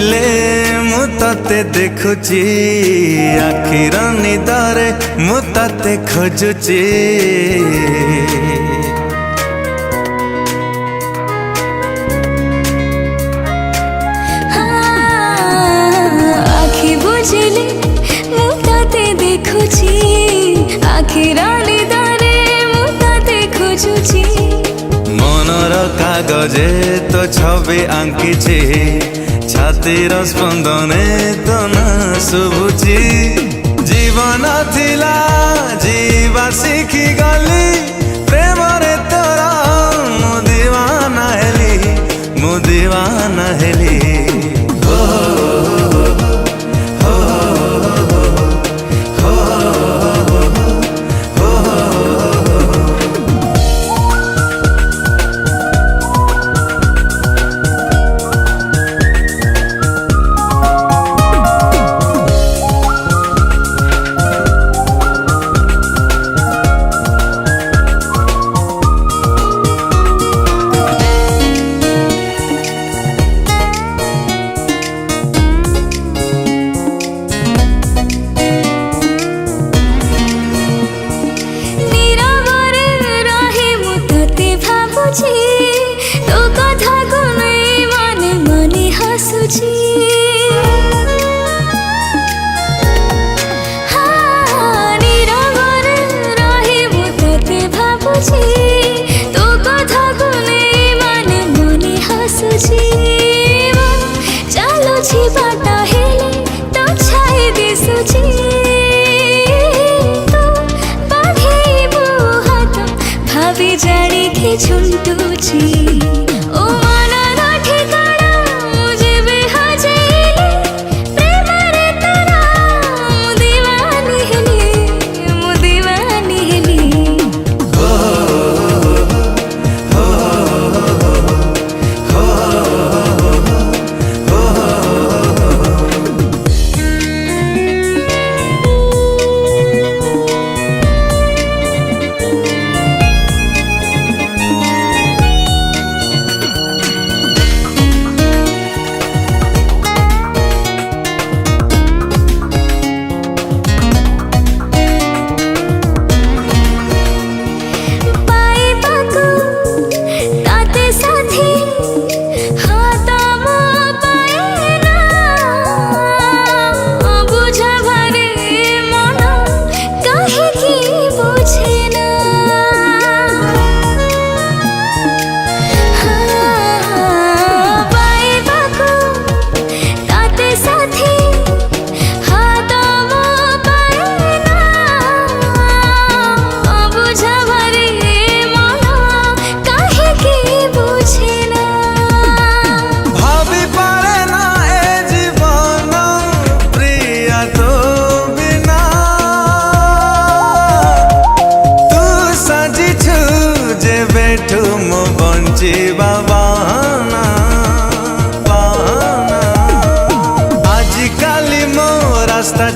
बुझिले मु तते देखुची आखिर निदरे मु तते खोजुची। आखि बुझिले मु तते देखुची आखिर निदरे मु तते खोजुची। मनर कागजे तो छवि आंकिछि छातीर स्पंदने तो ना शुभुची। जीवन थिला जीवा शिखी गली प्रेम रे तोरा मु दीवाना हेली तो कथा को नहीं माने मने हसुची। हाँ नीरवरे रही मु तते भाबुची तो कथा को नहीं माने मने हसुची। चलो छी बाटा हेले तो छाई दिसुची तो बाधेबो हात भावी जाड़ी की झुंटुची। ओ मनर ठिकाना मुझे भी हजेले प्रेम रे तोरा मु दीवानी हेली। आजिकाली मो रास्ता